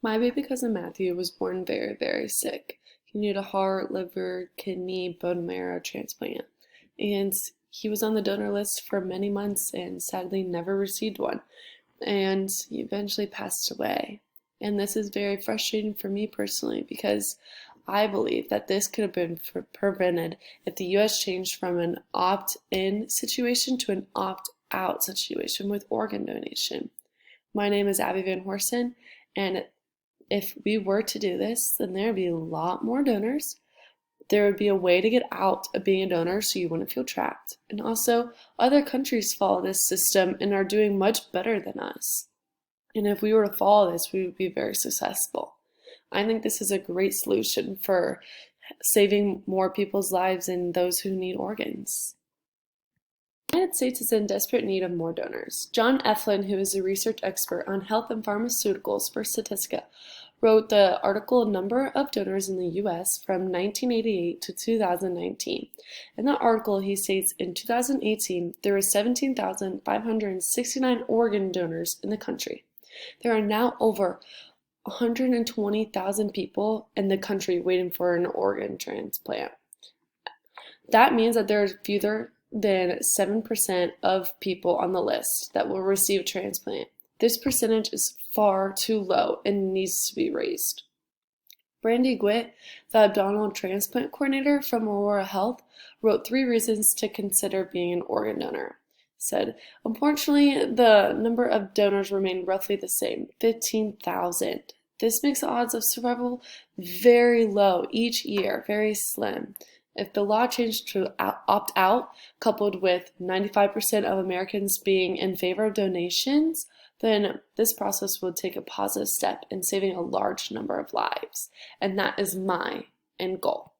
My baby cousin Matthew was born very, very sick. He needed a heart, liver, kidney, bone marrow transplant. And he was on the donor list for many months and sadly never received one. And he eventually passed away. And this is very frustrating for me personally because I believe that this could have been prevented if the US changed from an opt in situation to an opt out situation with organ donation. My name is Abby Van Horsen, and if we were to do this, then there would be a lot more donors. There would be a way to get out of being a donor so you wouldn't feel trapped. And also, other countries follow this system and are doing much better than us. And if we were to follow this, we would be very successful. I think this is a great solution for saving more people's lives and those who need organs. The United States is in desperate need of more donors. John Eflin, who is a research expert on health and pharmaceuticals for Statistica, wrote the article Number of Donors in the U.S. from 1988 to 2019. In that article, he states in 2018, there were 17,569 organ donors in the country. There are now over 120,000 people in the country waiting for an organ transplant. That means that there are fewer than 7% of people on the list that will receive a transplant. This percentage is far too low and needs to be raised. Brandy Gwitt, the abdominal transplant coordinator from Aurora Health, wrote 3 reasons to consider being an organ donor. Said, unfortunately, the number of donors remain roughly the same, 15,000. This makes the odds of survival very low each year, very slim. If the law changed to opt out, coupled with 95% of Americans being in favor of donations, then this process would take a positive step in saving a large number of lives. And that is my end goal.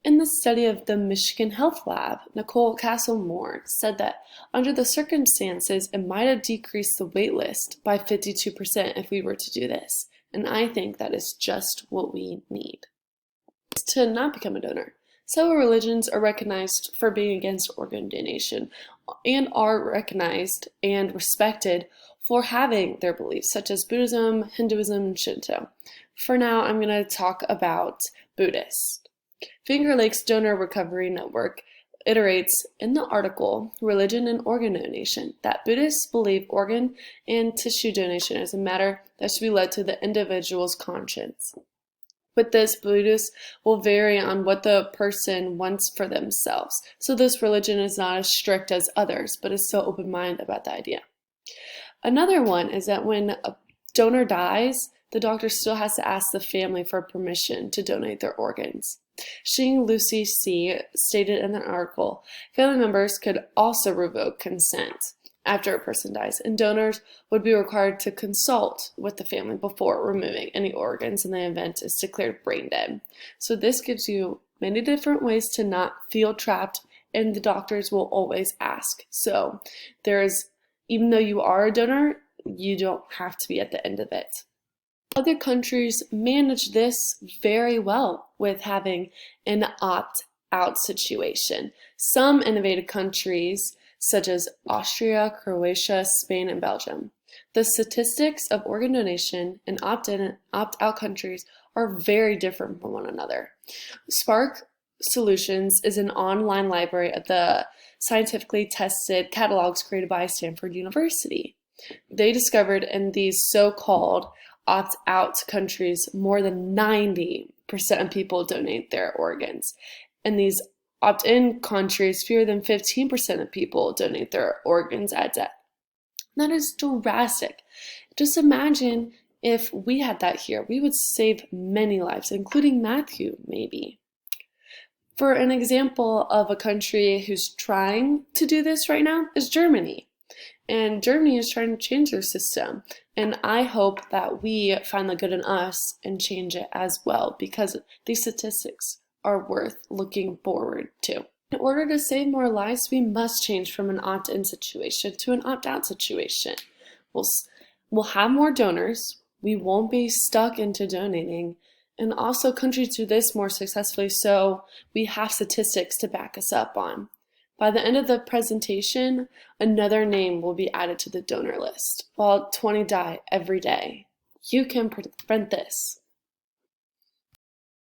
In the study of the Michigan Health Lab, Nicole Castle-Moore said that under the circumstances, it might have decreased the wait list by 52% if we were to do this. And I think that is just what we need. To not become a donor. Several religions are recognized for being against organ donation and are recognized and respected for having their beliefs, such as Buddhism, Hinduism, and Shinto. For now, I'm going to talk about Buddhists. Finger Lakes Donor Recovery Network iterates in the article Religion and Organ Donation that Buddhists believe organ and tissue donation is a matter that should be led to the individual's conscience. With this, Buddhists will vary on what the person wants for themselves. So this religion is not as strict as others, but is still open-minded about the idea. Another one is that when a donor dies, the doctor still has to ask the family for permission to donate their organs. Xing Lucy C. stated in an article, family members could also revoke consent after a person dies, and donors would be required to consult with the family before removing any organs in the event is declared brain dead. So this gives you many different ways to not feel trapped, and the doctors will always ask. So even though you are a donor, you don't have to be at the end of it. Other countries manage this very well with having an opt-out situation. Some innovative countries such as Austria, Croatia, Spain, and Belgium. The statistics of organ donation in opt-in and opt-out countries are very different from one another. Spark Solutions is an online library of the scientifically tested catalogs created by Stanford University. They discovered in these so-called opt-out countries, more than 90% of people donate their organs. In these opt-in countries, fewer than 15% of people donate their organs at death. That is drastic. Just imagine if we had that here. We would save many lives, including Matthew, maybe. For an example of a country who's trying to do this right now is Germany. And Germany is trying to change their system. And I hope that we find the good in us and change it as well, because these statistics are worth looking forward to. In order to save more lives, we must change from an opt-in situation to an opt-out situation. We'll have more donors, we won't be stuck into donating, and also countries do this more successfully, so we have statistics to back us up on. By the end of the presentation, another name will be added to the donor list, while 20 die every day. You can prevent this.